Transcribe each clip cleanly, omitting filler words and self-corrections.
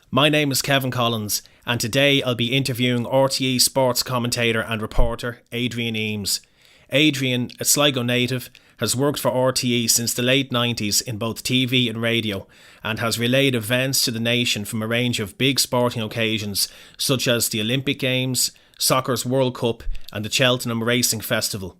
My name is Kevin Collins, and today I'll be interviewing RTE Sports commentator and reporter Adrian Eames. Adrian, a Sligo native, has worked for RTE since the late 90s in both TV and radio, and has relayed events to the nation from a range of big sporting occasions such as the Olympic Games, Soccer's World Cup and the Cheltenham Racing Festival.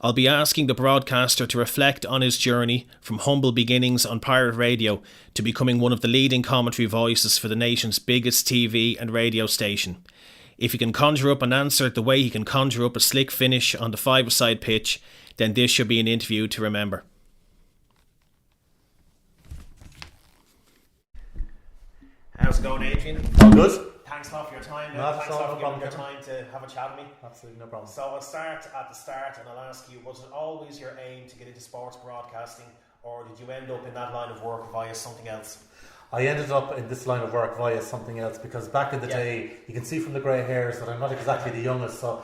I'll be asking the broadcaster to reflect on his journey from humble beginnings on pirate radio to becoming one of the leading commentary voices for the nation's biggest TV and radio station. If he can conjure up an answer the way he can conjure up a slick finish on the five-a-side pitch, then this should be an interview to remember. How's it going, Adrian? All good. Thanks a lot for your time. Thanks a lot for giving your time to have a chat with me. Absolutely, no problem. So I'll start at the start and I'll ask you, was it always your aim to get into sports broadcasting, or did you end up in that line of work via something else? I ended up in this line of work via something else because back in the day, you can see from the grey hairs that I'm not exactly the youngest. So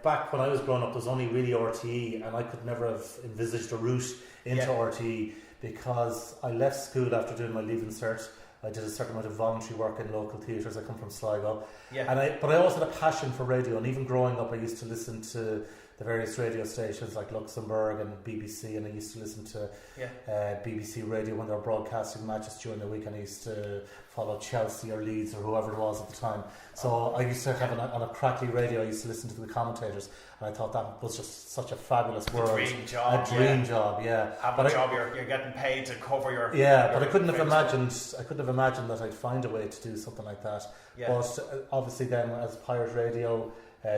back when I was growing up, there was only really RTE, and I could never have envisaged a route into RTE because I left school after doing my Leaving Cert. I did a certain amount of voluntary work in local theatres. I come from Sligo. But I always had a passion for radio, and even growing up I used to listen to the various radio stations like Luxembourg and BBC, and I used to listen to BBC Radio when they were broadcasting matches during the week, and I used to follow Chelsea or Leeds or whoever it was at the time. So I used to have on a crackly radio, I used to listen to the commentators, and I thought that was just such a fabulous world. A dream job. Having a job you're getting paid to cover your... but I couldn't have imagined that I'd find a way to do something like that. But obviously then as pirate radio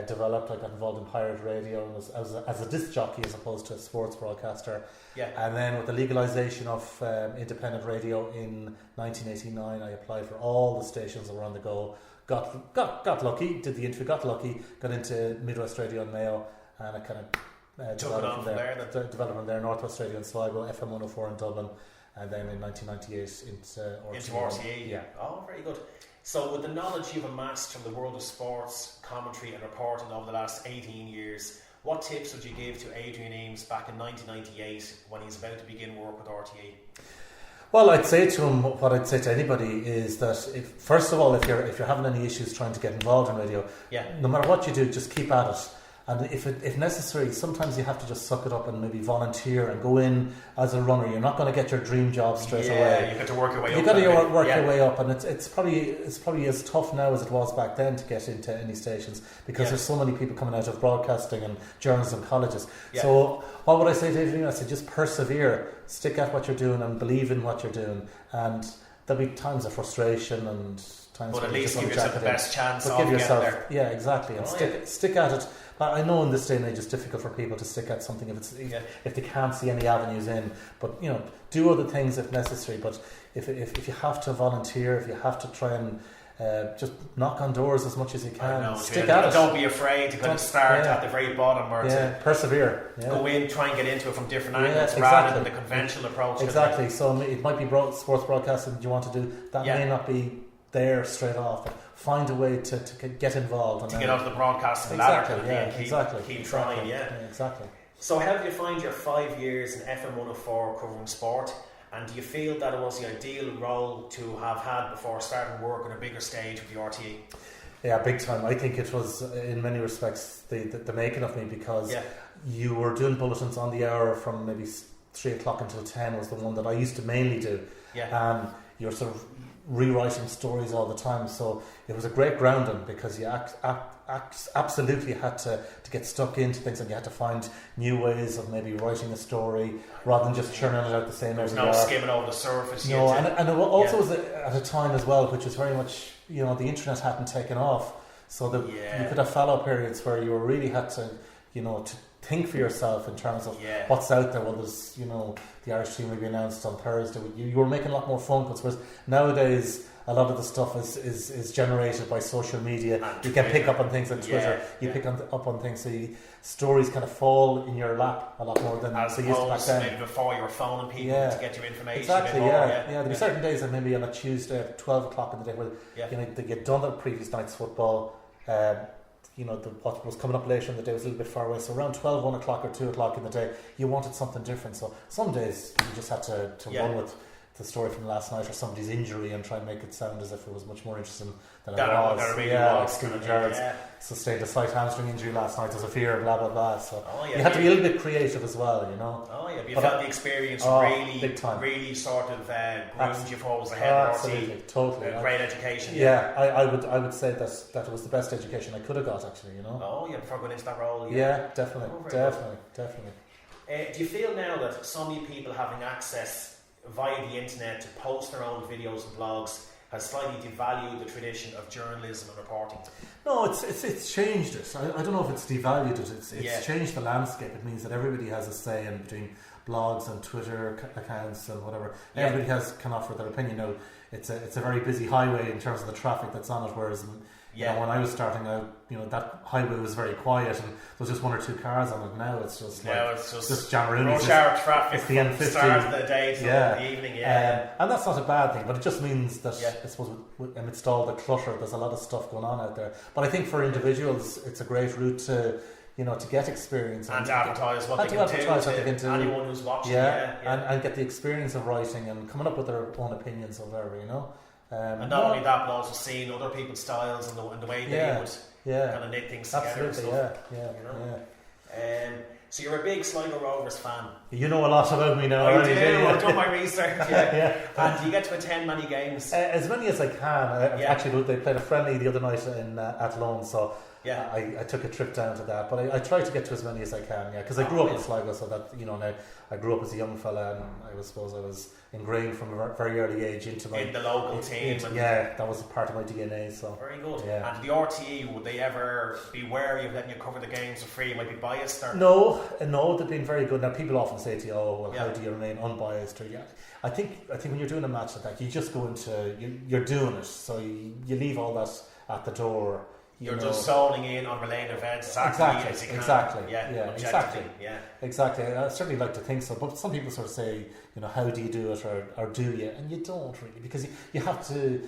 developed, I got involved in pirate radio and was as a disc jockey as opposed to a sports broadcaster. And then with the legalisation of independent radio in 1989, I applied for all the stations that were on the go. Got lucky, did the interview, got lucky, got into Midwest Radio and Mayo, and I kind of developed from there, Northwest Radio in Sligo, FM 104 in Dublin, and then in 1998 into RTE. Oh, very good. So with the knowledge you've amassed from the world of sports, commentary and reporting over the last 18 years, what tips would you give to Adrian Eames back in 1998 when he's about to begin work with RTE? Well, I'd say to him what I'd say to anybody is that first of all, if you're having any issues trying to get involved in radio, no matter what you do, just keep at it. And if necessary, sometimes you have to just suck it up and maybe volunteer and go in as a runner. You're not going to get your dream job straight away. You've got to work your way up. You've got to work your way up, and it's probably as tough now as it was back then to get into any stations because there's so many people coming out of broadcasting and journalism colleges. So what would I say to Adrian? I say just persevere, stick at what you're doing, and believe in what you're doing. And there'll be times of frustration and times. But at least give yourself the best chance. But give yourself, exactly, and stick at it. I know in this day and age it's difficult for people to stick at something if they can't see any avenues in. But do other things if necessary. But if you have to volunteer, if you have to try and just knock on doors as much as you can, stick at it. Don't be afraid to kind of start at the very bottom or to persevere. Go in, try and get into it from different angles rather than the conventional approach. Exactly. So it might be sports broadcasting that you want to do. That may not be there straight off, but find a way to get involved and get onto the broadcasting ladder and keep trying. Exactly. So how did you find your 5 years in FM 104 covering sport, and do you feel that it was the ideal role to have had before starting work on a bigger stage with the RTE? Yeah, big time. I think it was in many respects the making of me, because you were doing bulletins on the hour from maybe 3 o'clock until 10 was the one that I used to mainly do. You're sort of rewriting stories all the time, so it was a great grounding because you absolutely had to get stuck into things, and you had to find new ways of maybe writing a story rather than just churning it out the same every hour. Skimming over the surface. And it also was at a time as well which was very much, the internet hadn't taken off, so that you could have fallow periods where you really had to think for yourself in terms of what's out there. Well, there's the Irish team will be announced on Thursday. You were making a lot more phone calls, whereas nowadays a lot of the stuff is generated by social media. And you can pick up on things on Twitter. You pick up on things, so stories kind of fall in your lap a lot more than as they used to back then. Maybe before you were phoning people to get your information. Exactly. There'll be certain days that maybe on a Tuesday at 12 o'clock in the day where they get done the previous night's football. What was coming up later in the day was a little bit far away, so around 12, 1 o'clock or 2 o'clock in the day you wanted something different. So some days you just had to run with the story from last night or somebody's injury and try and make it sound as if it was much more interesting than it That was. really Like was. Stephen Gerrard's sustained a slight hamstring injury last night. There's a fear, blah blah blah. So you had to be a little bit creative as well, you know. But you felt the experience really sort of groomed you forwards ahead. Absolutely, totally. Great education. I would say that it was the best education I could have got, actually, you know. Before going into that role. Yeah, definitely. Do you feel now that so many people having access via the internet to post their own videos and blogs has slightly devalued the tradition of journalism and reporting? No, it's changed it. I don't know if it's devalued it. It's changed the landscape. It means that everybody has a say in between blogs and Twitter accounts and whatever. Everybody can offer their opinion. Now, it's a very busy highway in terms of the traffic that's on it, whereas you know, when I was starting out, you know, that highway was very quiet and there was just one or two cars on it. Now it's just just Jammaroonies. Rush hour traffic. It's the M50. Start of the day till the evening. And that's not a bad thing, but it just means that I suppose amidst all the clutter, there's a lot of stuff going on out there. But I think for individuals, it's a great route to, you know, to get experience and to advertise what they can do to anyone who's watching. And get the experience of writing and coming up with their own opinions or whatever, you know. And not only that, but also seeing other people's styles and the way they would kind of knit things together. Absolutely, so you're a big Sligo Rovers fan. You know a lot about me now. I do. I've done my research. And do you get to attend many games? As many as I can. Actually, they played a friendly the other night in Athlone, so I took a trip down to that. But I try to get to as many as I can. Because I grew up in Sligo, so that, you know, now I grew up as a young fella, and I suppose I was ingrained from a very early age into the local team. That was a part of my DNA. So very good. And the RTE, would they ever be wary of letting you cover the games for free? You might be biased, or no, they've been very good. Now people often say to you, "Oh, well, how do you remain unbiased?" Or I think when you're doing a match like that, you just go into you're doing it, so you leave all that at the door. You're just zoning in on related events Exactly. I certainly like to think so, but some people sort of say, you know, how do you do it, or do you? And you don't really, because you have to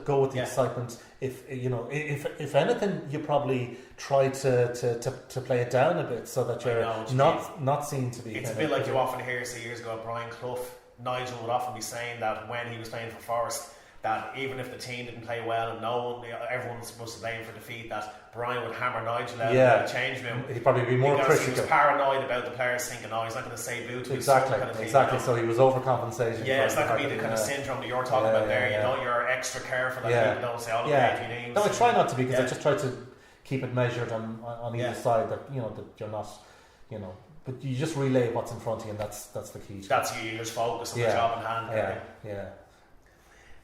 go with the excitement. If if anything, you probably try to play it down a bit so that you're not seen to be. It's a bit like you often hear. Say years ago, Brian Clough, Nigel would often be saying that when he was playing for Forest, that even if the team didn't play well and everyone was supposed to blame for defeat, that Brian would hammer Nigel out in the change room. He'd probably be more critical. He was paranoid about the players thinking, he's not going to say boo to his exactly, kind of thing, exactly. So he was overcompensating. Yeah, so that could be the kind of syndrome that you're talking about there. You know, you're extra careful that people don't say, "Oh, look, Adrian Eames." No, I try not to be, because I just try to keep it measured on either side. That that you're not, but you just relay what's in front of you, and that's the key. That's you just focus on the job in hand. Yeah.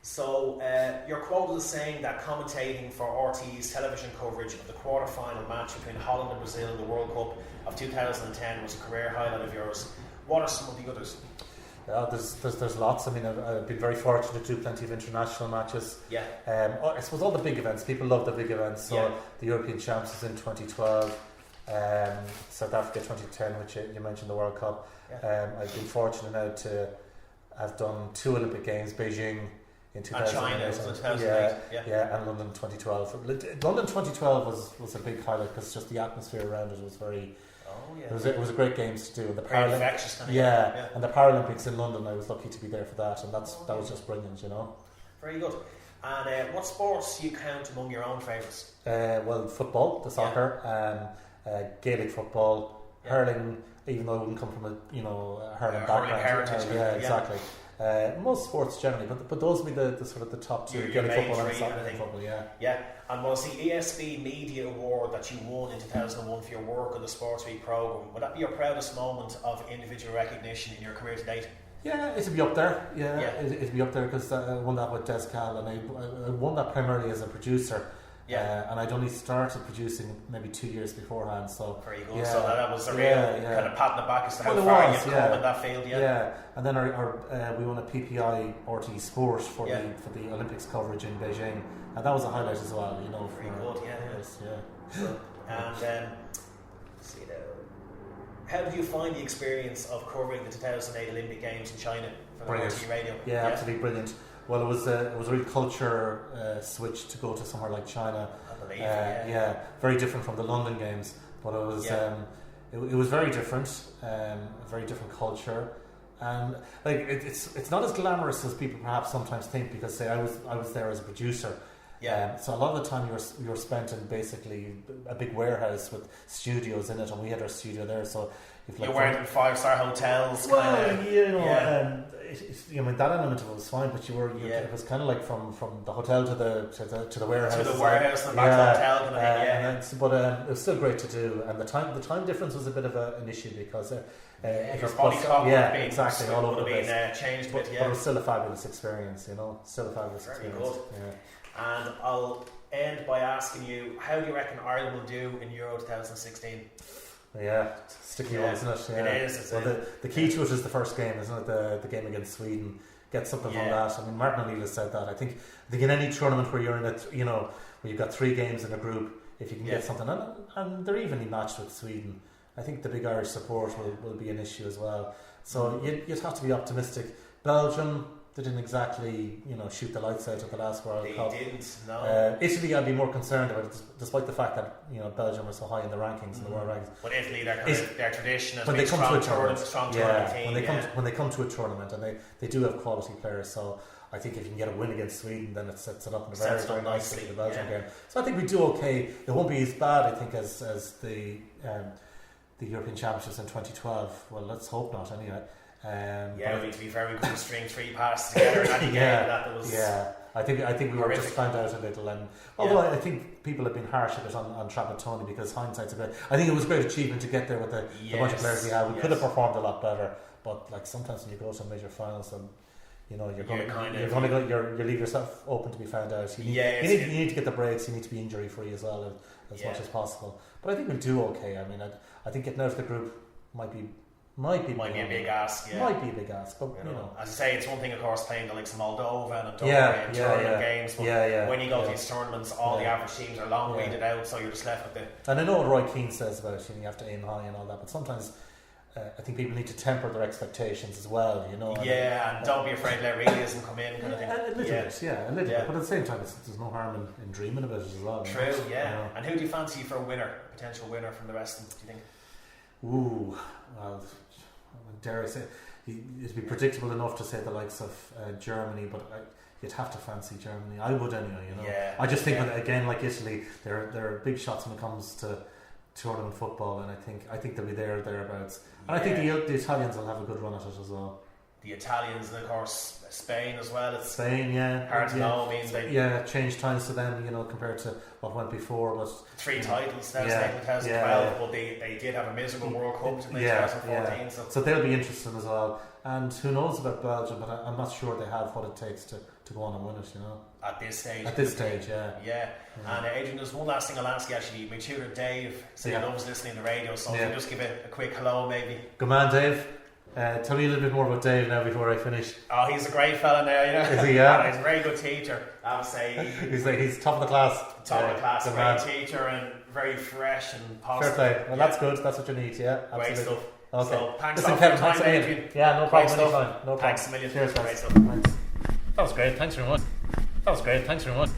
So you're quoted as saying that commentating for RTE's television coverage of the quarter-final match between Holland and Brazil in the World Cup of 2010 was a career highlight of yours. What are some of the others? There's lots. I mean, I've been very fortunate to do plenty of international matches. I suppose all the big events. People love the big events. So the European Champs is in 2012. South Africa 2010, which you mentioned, the World Cup. I've been fortunate now to have done 2 Olympic Games, Beijing in 2008. And London 2012. London 2012 was a big highlight, because just the atmosphere around it was very. It was a great games to do. And the and the Paralympics in London, I was lucky to be there for that, and that was just brilliant, you know. Very good. And what sports do you count among your own favourites? Well, football, the soccer, Gaelic football, hurling. Even though I wouldn't come from a hurling background, heritage. Exactly. Most sports generally, but those would be the sort of the top two: Gaelic football and soccer football. And was the ESB Media Award that you won in 2001 for your work on the Sports Week programme, would that be your proudest moment of individual recognition in your career to date? Yeah, it'd be up there. It'd be up there, because I won that with Des Cal, and I won that primarily as a producer. And I'd only started producing maybe 2 years beforehand. So very good. So that was a real kind of pat on the back as to how far you've come in that field. And then we won a PPI RTE Sports for the Olympics coverage in Beijing, and that was a highlight as well. You know, very good. And let's see now. How did you find the experience of covering the 2008 Olympic Games in China for the RTE Radio? Yeah, absolutely brilliant. Well, it was a real culture switch to go to somewhere like China. I believe, very different from the London Games, but it was very different. A very different culture. And like it's not as glamorous as people perhaps sometimes think, because say I was there as a producer. So a lot of the time you were spent in basically a big warehouse with studios in it, and we had our studio there. So if you weren't in 5-star hotels. Well, I mean that element of it was fine, but it was kind of like from the hotel to the warehouse. To the warehouse and back to the hotel kind of thing. But it was still great to do, and the time difference was a bit of an issue because. If your body clock exactly, all over the place. Changed, but it was still a fabulous experience, Still a fabulous Very experience. Good. Yeah. And I'll end by asking you, how do you reckon Ireland will do in Euro 2016? Yeah, sticky one, isn't it? Yeah. It is. The key to it is the first game, isn't it? The game against Sweden. Get something from that. I mean, Martin O'Neill has said that. I think in any tournament where you're in it, where you've got 3 games in a group, if you can get something, and they're evenly matched with Sweden. I think the big Irish support will be an issue as well. So you'd have to be optimistic. Belgium, they didn't exactly shoot the lights out at the last World Cup. They didn't, no. Italy, I'd be more concerned about it, despite the fact that Belgium are so high in the rankings, in the world rankings. But Italy, their tradition is when they come to a tournament, strong tournament team. When they come to a tournament, and they do have quality players. So I think if you can get a win against Sweden, then it sets it up in a very, very nicely the Belgium game. So I think we do okay. It won't be as bad, I think, as the European Championships in 2012. Well, let's hope not, anyway. We need to be very good to string 3 passes together in any game. I think we were just found out a little, and although I think people have been harsh a bit on Trapattoni, because hindsight's a bit. I think it was a great achievement to get there with the bunch of players we had. We could have performed a lot better, but like sometimes when you go to major finals, and you leave yourself open to be found out. You need to get the breaks. You need to be injury free as well as much as possible. But I think we'll do okay. I mean, I think getting out of the group might be a big ask. Might be a big ask, but as I say, it's one thing, of course, playing the likes of Moldova and tournament games. But when you go to these tournaments, all the average teams are long weighted out, so you're just left with the. And I know what Roy Keane says about you have to aim high and all that, but sometimes I think people need to temper their expectations as well. And don't be afraid to let realism come in, kind of thing. A little bit. But at the same time, there's no harm in dreaming about it as well. True, And who do you fancy for a potential winner from the rest of them, do you think? Ooh, well, dare I say, it'd be predictable enough to say the likes of Germany, but you'd have to fancy Germany. I would anyway. I just think again, like Italy, they're big shots when it comes to tournament football, and I think they'll be thereabouts. And I think the Italians will have a good run at it as well. The Italians, and of course Spain as well. It's Spain, hard to know. Means they changed times to them, compared to what went before. But 3 titles now, 2012, but they did have a miserable World Cup in 2014. So they'll be interesting as well. And who knows about Belgium? But I'm not sure they have what it takes to go on and win it. At this stage. And Adrian, there's one last thing I'll ask you. Actually, my tutor Dave said he loves listening to the radio, so if you just give it a quick hello, maybe. Good man, Dave. Tell me a little bit more about Dave now before I finish. Oh, he's a great fella now, Is he? Yeah. He's a very good teacher, I would say. He's top of the class. Great teacher, and very fresh and positive. Fair play. Well, that's good. That's what you need. Yeah, absolutely. Great stuff. Okay. So thanks for your time, Adrian. Yeah, no problem. No problem. Thanks a million. Cheers, great stuff. Thanks. That was great. Thanks very much.